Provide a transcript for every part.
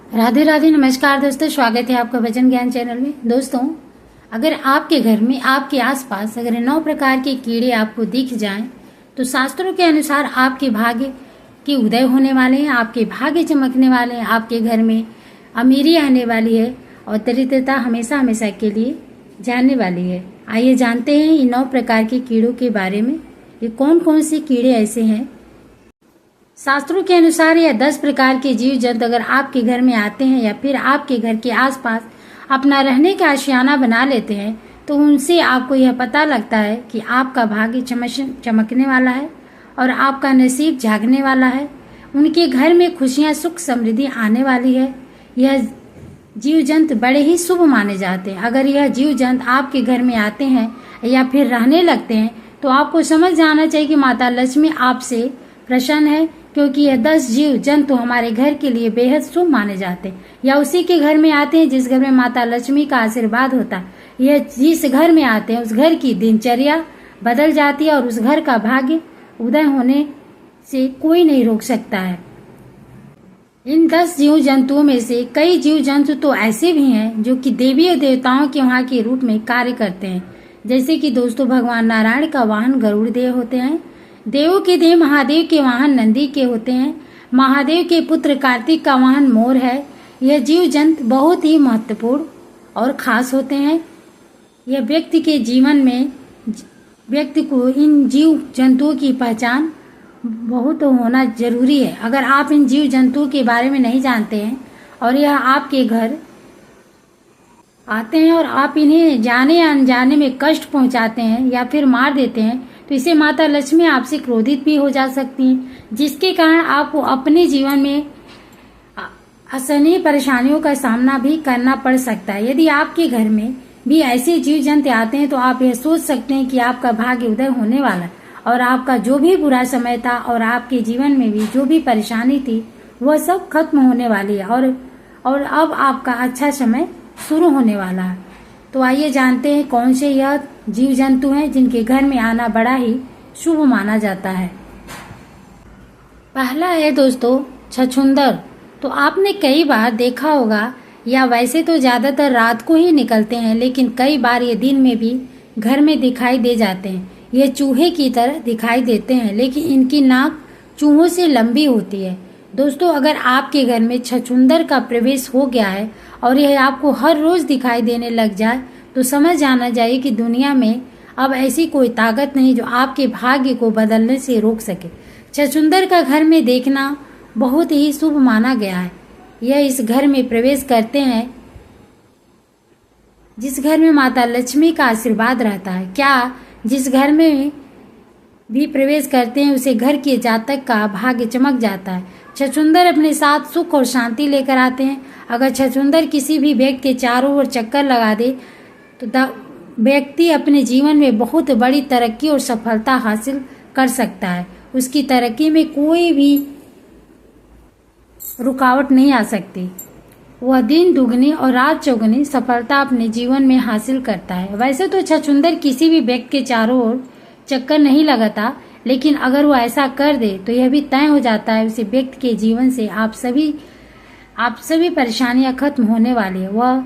राधे राधे। नमस्कार दोस्तों, स्वागत है आपका वचन ज्ञान चैनल में। दोस्तों, अगर आपके घर में आपके आसपास अगर 9 प्रकार के कीड़े आपको दिख जाएं तो शास्त्रों के अनुसार आपके भाग्य के उदय होने वाले हैं, आपके भाग्य चमकने वाले हैं, आपके घर में अमीरी आने वाली है और दरिद्रता हमेशा हमेशा के लिए जाने वाली है। आइए जानते हैं इन 9 प्रकार के कीड़ों के बारे में। ये कौन कौन से कीड़े ऐसे हैं। शास्त्रों के अनुसार यह 10 प्रकार के जीव जंतु अगर आपके घर में आते हैं या फिर आपके घर के आसपास अपना रहने का आशियाना बना लेते हैं तो उनसे आपको यह पता लगता है कि आपका भाग्य चमकने वाला है और आपका नसीब जागने वाला है। उनके घर में खुशियां, सुख, समृद्धि आने वाली है। यह जीव जंतु बड़े ही शुभ माने जाते हैं। अगर यह जीव जंतु आपके घर में आते हैं या फिर रहने लगते हैं तो आपको समझ जाना चाहिए कि माता लक्ष्मी आपसे प्रसन्न है, क्योंकि यह 10 जीव जंतु हमारे घर के लिए बेहद शुभ माने जाते हैं या उसी के घर में आते हैं जिस घर में माता लक्ष्मी का आशीर्वाद होता है। यह जिस घर में आते हैं उस घर की दिनचर्या बदल जाती है और उस घर का भाग्य उदय होने से कोई नहीं रोक सकता है। इन 10 जीव जंतुओं में से कई जीव जंतु तो ऐसे भी हैं जो कि देवी और देवताओं के वहां के रूप में कार्य करते हैं। जैसे कि दोस्तों, भगवान नारायण का वाहन गरुड़ देव होते हैं। देवों के देव महादेव के वाहन नंदी के होते हैं। महादेव के पुत्र कार्तिक का वाहन मोर है। यह जीव जंतु बहुत ही महत्वपूर्ण और खास होते हैं। यह व्यक्ति के जीवन में व्यक्ति को इन जीव जंतुओं की पहचान बहुत होना जरूरी है। अगर आप इन जीव जंतुओं के बारे में नहीं जानते हैं और यह आपके घर आते हैं और आप इन्हें जाने या अनजाने में कष्ट पहुंचाते हैं या फिर मार देते हैं तो इसे माता लक्ष्मी आपसे क्रोधित भी हो जा सकती हैं, जिसके कारण आपको अपने जीवन में असहनीय परेशानियों का सामना भी करना पड़ सकता है। यदि आपके घर में भी ऐसे जीव जंतु आते हैं तो आप यह सोच सकते हैं कि आपका भाग्य उदय होने वाला है और आपका जो भी बुरा समय था और आपके जीवन में भी जो भी परेशानी थी वह सब खत्म होने वाली है और अब आपका अच्छा समय शुरू होने वाला है। तो आइए जानते हैं कौन से यह जीव जंतु हैं जिनके घर में आना बड़ा ही शुभ माना जाता है। पहला है दोस्तों छछूंदर। तो आपने कई बार देखा होगा, या वैसे तो ज्यादातर रात को ही निकलते हैं, लेकिन कई बार ये दिन में भी घर में दिखाई दे जाते हैं। ये चूहे की तरह दिखाई देते हैं, लेकिन इनकी नाक चूहों से लंबी होती है। दोस्तों, अगर आपके घर में छछूंदर का प्रवेश हो गया है और यह आपको हर रोज दिखाई देने लग जाए तो समझ जाना चाहिए कि दुनिया में अब ऐसी कोई ताकत नहीं जो आपके भाग्य को बदलने से रोक सके। छछूंदर का घर में देखना बहुत ही शुभ माना गया है। यह इस घर में प्रवेश करते हैं जिस घर में माता लक्ष्मी का आशीर्वाद रहता है। क्या जिस घर में भी प्रवेश करते हैं उसे घर के जातक का भाग्य चमक जाता है। छछूंदर अपने साथ सुख और शांति लेकर आते हैं। अगर छछूंदर किसी भी व्यक्ति के चारों ओर चक्कर लगा दे तो व्यक्ति अपने जीवन में बहुत बड़ी तरक्की और सफलता हासिल कर सकता है। उसकी तरक्की में कोई भी रुकावट नहीं आ सकती। वह दिन दुगनी और रात चौगुनी सफलता अपने जीवन में हासिल करता है। वैसे तो छछूंदर किसी भी व्यक्ति के चारों ओर चक्कर नहीं लगाता, लेकिन अगर वो ऐसा कर दे तो यह भी तय हो जाता है उसे व्यक्ति के जीवन से आप सभी परेशानियां खत्म होने वाली है। वह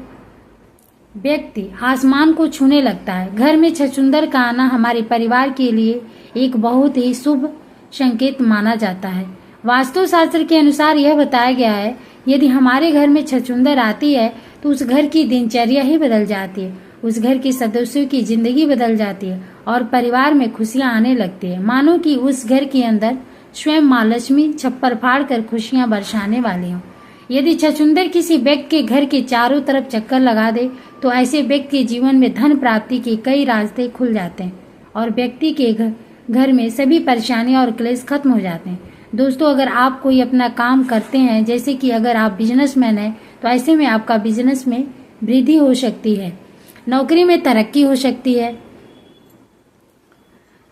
व्यक्ति आसमान को छूने लगता है। घर में छछूंदर का आना हमारे परिवार के लिए एक बहुत ही शुभ संकेत माना जाता है। वास्तु शास्त्र के अनुसार यह बताया गया है, यदि हमारे घर में छछूंदर आती है तो उस घर की दिनचर्या ही बदल जाती है, उस घर के सदस्यों की जिंदगी बदल जाती है और परिवार में खुशियां आने लगती है। मानो कि उस घर के अंदर स्वयं माँ लक्ष्मी छप्पर फाड़ कर खुशियां बरसाने वाली हों। यदि छछूंदर किसी व्यक्ति के घर के चारों तरफ चक्कर लगा दे तो ऐसे व्यक्ति के जीवन में धन प्राप्ति के कई रास्ते खुल जाते हैं और व्यक्ति के घर में सभी परेशानियां और क्लेश खत्म हो जाते हैं। दोस्तों, अगर आप कोई अपना काम करते हैं, जैसे कि अगर आप बिजनेसमैन हैं, तो ऐसे में आपका बिजनेस में वृद्धि हो सकती है, नौकरी में तरक्की हो सकती है।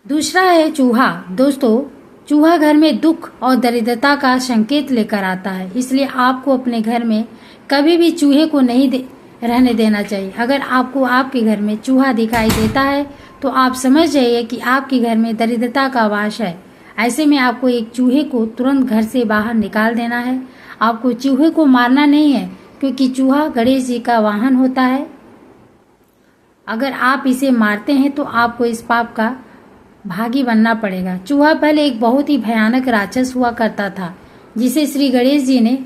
दूसरा है चूहा। दोस्तों, चूहा घर में दुख और दरिद्रता का संकेत लेकर आता है, इसलिए आपको अपने घर में कभी भी चूहे को नहीं रहने देना चाहिए। अगर आपको आपके घर में चूहा दिखाई देता है तो आप समझ जाइए कि आपके घर में दरिद्रता का वास है। ऐसे में आपको एक चूहे को तुरंत घर से बाहर निकाल देना है। आपको चूहे को मारना नहीं है, क्योंकि चूहा गणेश जी का वाहन होता है। अगर आप इसे मारते हैं तो आपको इस पाप का भागी बनना पड़ेगा। चूहा पहले एक बहुत ही भयानक राक्षस हुआ करता था, जिसे श्री गणेश जी ने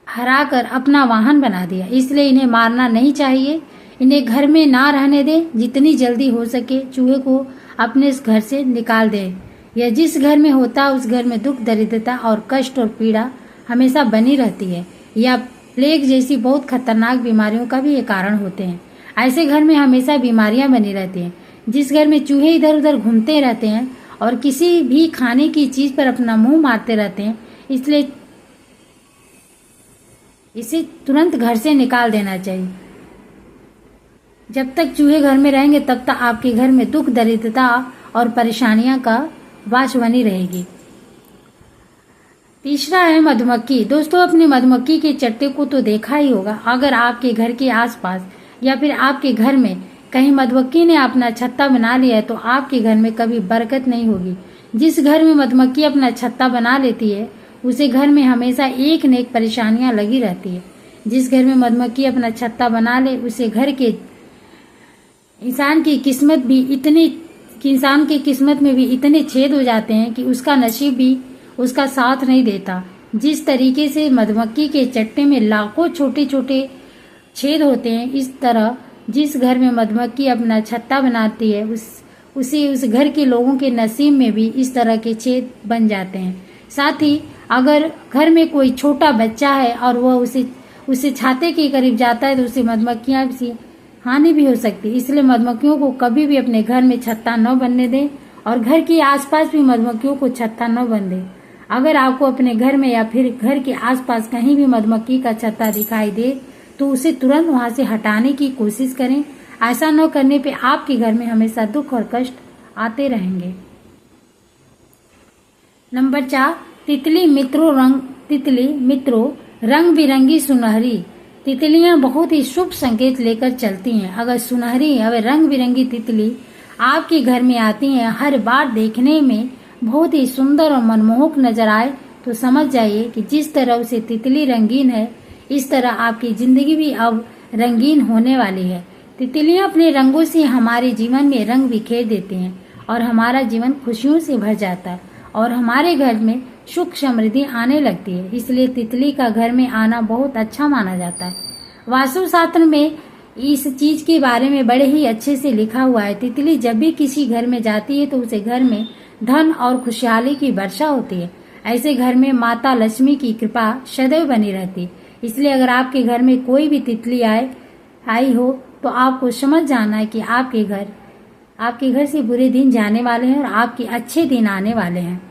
हराकर अपना वाहन बना दिया। इसलिए इन्हें मारना नहीं चाहिए, इन्हें घर में ना रहने दें। जितनी जल्दी हो सके चूहे को अपने इस घर से निकाल दें। यह जिस घर में होता है उस घर में दुख, दरिद्रता और कष्ट और पीड़ा हमेशा बनी रहती है। या प्लेग जैसी बहुत खतरनाक बीमारियों का भी ये कारण होते हैं। ऐसे घर में हमेशा बीमारियां बनी रहती हैं। जिस घर में चूहे इधर उधर घूमते रहते हैं और किसी भी खाने की चीज पर अपना मुंह मारते रहते हैं, इसलिए इसे तुरंत घर से निकाल देना चाहिए। जब तक चूहे घर में रहेंगे तब तक आपके घर में दुख, दरिद्रता और परेशानियां का वास बनी रहेगी। तीसरा है मधुमक्खी। दोस्तों, अपनी मधुमक्खी के चट्टे को तो देखा ही होगा। अगर आपके घर के आसपास या फिर आपके घर में कहीं मधुमक्खी ने अपना छत्ता बना लिया है तो आपके घर में कभी बरकत नहीं होगी। जिस घर में मधुमक्खी अपना छत्ता बना लेती है उसे घर में हमेशा एक न एक परेशानियां लगी रहती है। जिस घर में मधुमक्खी अपना छत्ता बना ले उसे घर के इंसान की किस्मत में भी इतने छेद हो जाते हैं कि उसका नसीब भी उसका साथ नहीं देता। जिस तरीके से मधुमक्खी के चट्टे में लाखों छोटे छोटे छेद होते हैं, इस तरह जिस घर में मधुमक्खी अपना छत्ता बनाती है उस घर के लोगों के नसीब में भी इस तरह के छेद बन जाते हैं। साथ ही अगर घर में कोई छोटा बच्चा है और वह उसे छाते के करीब जाता है तो उसे मधुमक्खियां से हानि भी हो सकती है। इसलिए मधुमक्खियों को कभी भी अपने घर में छत्ता न बनने दें और घर के आसपास भी मधुमक्खियों को छत्ता न बन दें। अगर आपको अपने घर में या फिर घर के आसपास कहीं भी मधुमक्खी का छत्ता दिखाई दे तो उसे तुरंत वहां से हटाने की कोशिश करें। ऐसा न करने पे आपके घर में हमेशा दुख और कष्ट आते रहेंगे। नंबर 4, तितली मित्रों रंग बिरंगी सुनहरी। तितलियां बहुत ही शुभ संकेत लेकर चलती हैं। अगर सुनहरी अगर रंग बिरंगी तितली आपके घर में आती हैं, हर बार देखने में बहुत ही सुंदर और मनमोहक नजर आए तो समझ जाइए कि जिस तरह उसे तितली रंगीन है इस तरह आपकी जिंदगी भी अब रंगीन होने वाली है। तितलियां अपने रंगों से हमारे जीवन में रंग बिखेर देती हैं और हमारा जीवन खुशियों से भर जाता है और हमारे घर में सुख समृद्धि आने लगती है। इसलिए तितली का घर में आना बहुत अच्छा माना जाता है। वास्तुशास्त्र में इस चीज के बारे में बड़े ही अच्छे से लिखा हुआ है। तितली जब भी किसी घर में जाती है तो उसे घर में धन और खुशहाली की वर्षा होती है। ऐसे घर में माता लक्ष्मी की कृपा सदैव बनी रहती है। इसलिए अगर आपके घर में कोई भी तितली आई हो तो आपको समझ जाना है कि आपके घर से बुरे दिन जाने वाले हैं और आपके अच्छे दिन आने वाले हैं।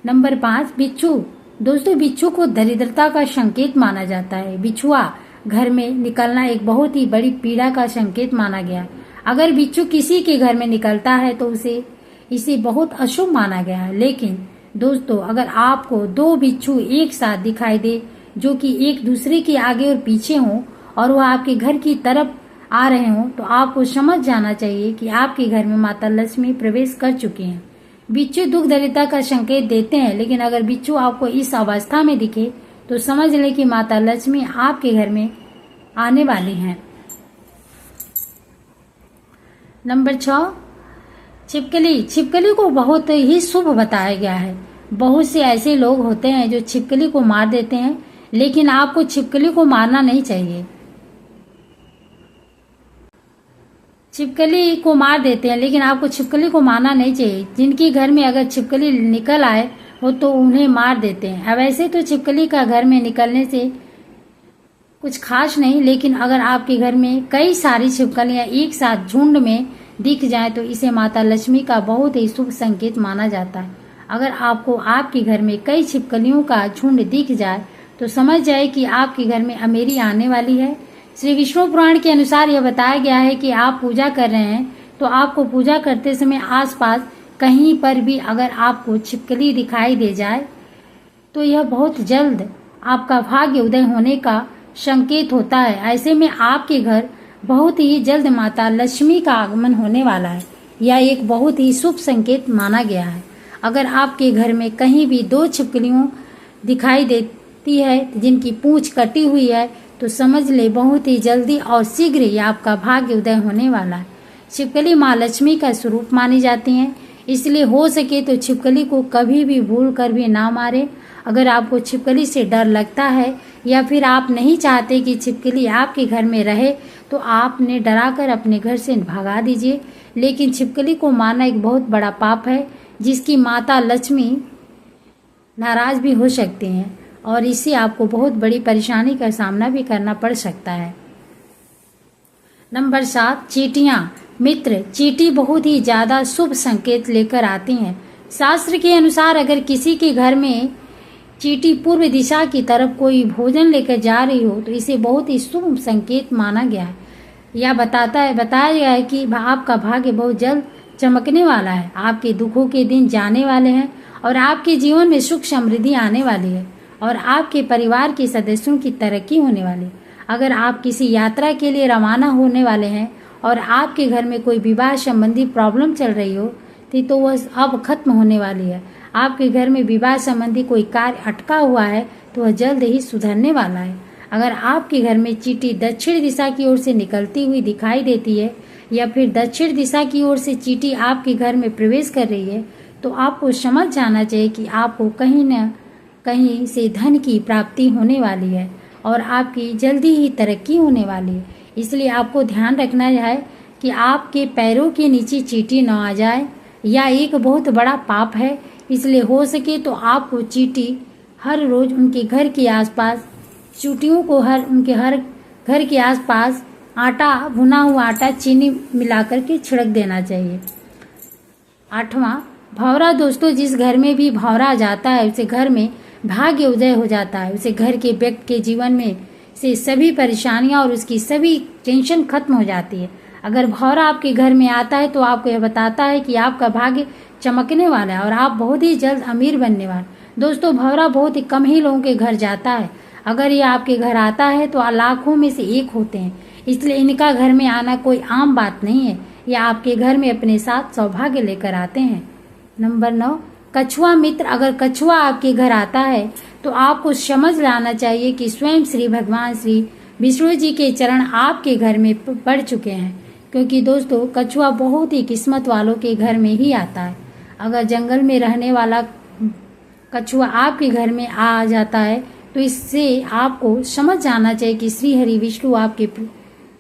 नंबर 5, बिच्छू। दोस्तों, बिच्छू को दरिद्रता का संकेत माना जाता है। बिच्छुआ घर में निकलना एक बहुत ही बड़ी पीड़ा का संकेत माना गया। अगर बिच्छू किसी के घर में निकलता है तो इसे बहुत अशुभ माना गया है। लेकिन दोस्तों, अगर आपको 2 बिच्छू एक साथ दिखाई दे जो कि एक दूसरे के आगे और पीछे हों और वह आपके घर की तरफ आ रहे हों तो आपको समझ जाना चाहिए कि आपके घर में माता लक्ष्मी प्रवेश कर चुकी हैं। बिच्छू दुख दरिद्रता का संकेत देते हैं, लेकिन अगर बिच्छू आपको इस अवस्था में दिखे तो समझ लें कि माता लक्ष्मी आपके घर में आने वाली हैं। नंबर 6, छिपकली। छिपकली को बहुत ही शुभ बताया गया है। बहुत से ऐसे लोग होते हैं जो छिपकली को मार देते हैं, लेकिन आपको छिपकली को मारना नहीं चाहिए। छिपकली को मार देते हैं लेकिन आपको छिपकली को मारना नहीं चाहिए। जिनके घर में अगर छिपकली निकल आए हो तो उन्हें मार देते हैं। अब वैसे तो छिपकली का घर में निकलने से कुछ खास नहीं, लेकिन अगर आपके घर में कई सारी छिपकलियां एक साथ झुंड में दिख जाए तो इसे माता लक्ष्मी का बहुत ही शुभ संकेत माना जाता है। अगर आपको आपके घर में कई छिपकलियों का झुंड दिख जाए तो समझ जाए कि आपके घर में अमेरी आने वाली है। श्री विष्णु पुराण के अनुसार यह बताया गया है कि आप पूजा कर रहे हैं तो आपको पूजा करते समय आसपास कहीं पर भी अगर आपको छिपकली दिखाई दे जाए तो यह बहुत जल्द आपका भाग्य उदय होने का संकेत होता है। ऐसे में आपके घर बहुत ही जल्द माता लक्ष्मी का आगमन होने वाला है। यह एक बहुत ही शुभ संकेत माना गया है। अगर आपके घर में कहीं भी 2 छिपकलियों दिखाई होती है, जिनकी पूंछ कटी हुई है, तो समझ ले बहुत ही जल्दी और शीघ्र ही आपका भाग्य उदय होने वाला है। छिपकली माँ लक्ष्मी का स्वरूप मानी जाती हैं, इसलिए हो सके तो छिपकली को कभी भी भूल कर भी ना मारे। अगर आपको छिपकली से डर लगता है या फिर आप नहीं चाहते कि छिपकली आपके घर में रहे, तो आपने डरा कर अपने घर से भगा दीजिए। लेकिन छिपकली को मारना एक बहुत बड़ा पाप है, जिसकी माता लक्ष्मी नाराज भी हो सकती हैं और इससे आपको बहुत बड़ी परेशानी का सामना भी करना पड़ सकता है। नंबर 7, चींटियां। मित्र, चींटी बहुत ही ज्यादा शुभ संकेत लेकर आती हैं। शास्त्र के अनुसार अगर किसी के घर में चींटी पूर्व दिशा की तरफ कोई भोजन लेकर जा रही हो, तो इसे बहुत ही शुभ संकेत माना गया है। यह बताया गया है कि आपका भाग्य बहुत जल्द चमकने वाला है, आपके दुखों के दिन जाने वाले हैं और आपके जीवन में सुख समृद्धि आने वाली है और आपके परिवार के सदस्यों की तरक्की होने वाली है। अगर आप किसी यात्रा के लिए रवाना होने वाले हैं और आपके घर में कोई विवाह संबंधी प्रॉब्लम चल रही हो, तो वह अब खत्म होने वाली है। आपके घर में विवाह संबंधी कोई कार्य अटका हुआ है तो वह जल्द ही सुधरने वाला है। अगर आपके घर में चींटी दक्षिण दिशा की ओर से निकलती हुई दिखाई देती है या फिर दक्षिण दिशा की ओर से चींटी आपके घर में प्रवेश कर रही है, तो आपको समझ जाना चाहिए कि आपको कहीं न कहीं से धन की प्राप्ति होने वाली है और आपकी जल्दी ही तरक्की होने वाली है। इसलिए आपको ध्यान रखना है कि आपके पैरों के नीचे चींटी न आ जाए, यह एक बहुत बड़ा पाप है। इसलिए हो सके तो आपको चींटी हर रोज उनके घर के आसपास, चींटियों को उनके हर घर के आसपास आटा, भुना हुआ आटा चीनी मिलाकर के छिड़क देना चाहिए। 8वां, भंवरा। दोस्तों, जिस घर में भी भंवरा जाता है उसे घर में भाग्य उदय हो जाता है। उसे घर के व्यक्ति के जीवन में से सभी परेशानियां और उसकी सभी टेंशन खत्म हो जाती है। अगर भंवरा आपके घर में आता है तो आपको यह बताता है कि आपका भाग्य चमकने वाला है और आप बहुत ही जल्द अमीर बनने वाले। दोस्तों, भंवरा बहुत ही कम ही लोगों के घर जाता है। अगर ये आपके घर आता है तो लाखों में से एक होते हैं, इसलिए इनका घर में आना कोई आम बात नहीं है। यह आपके घर में अपने साथ सौभाग्य लेकर आते हैं। नंबर 9, कछुआ। मित्र, अगर कछुआ आपके घर आता है तो आपको समझ लाना चाहिए कि स्वयं श्री भगवान श्री विष्णु जी के चरण आपके घर में पड़ चुके हैं, क्योंकि दोस्तों कछुआ बहुत ही किस्मत वालों के घर में ही आता है। अगर जंगल में रहने वाला कछुआ आपके घर में आ जाता है तो इससे आपको समझ जाना चाहिए कि श्री हरि विष्णु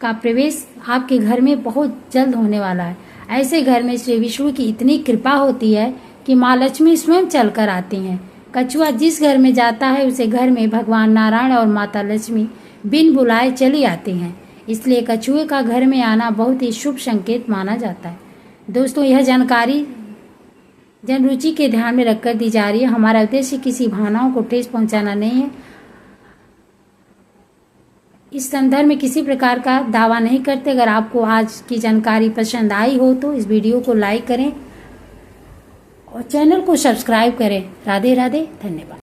का प्रवेश आपके घर में बहुत जल्द होने वाला है। ऐसे घर में श्री विष्णु की इतनी कृपा होती है कि माँ लक्ष्मी स्वयं चलकर आती हैं। कछुआ जिस घर में जाता है उसे घर में भगवान नारायण और माता लक्ष्मी बिन बुलाए चली आती हैं। इसलिए कछुए का घर में आना बहुत ही शुभ संकेत माना जाता है। दोस्तों, यह जानकारी जन रुचि के ध्यान में रखकर दी जा रही है। हमारा उद्देश्य किसी भावनाओं को ठेस पहुंचाना नहीं है। इस संदर्भ में किसी प्रकार का दावा नहीं करते। अगर आपको आज की जानकारी पसंद आई हो तो इस वीडियो को लाइक करें और चैनल को सब्सक्राइब करें। राधे राधे, धन्यवाद।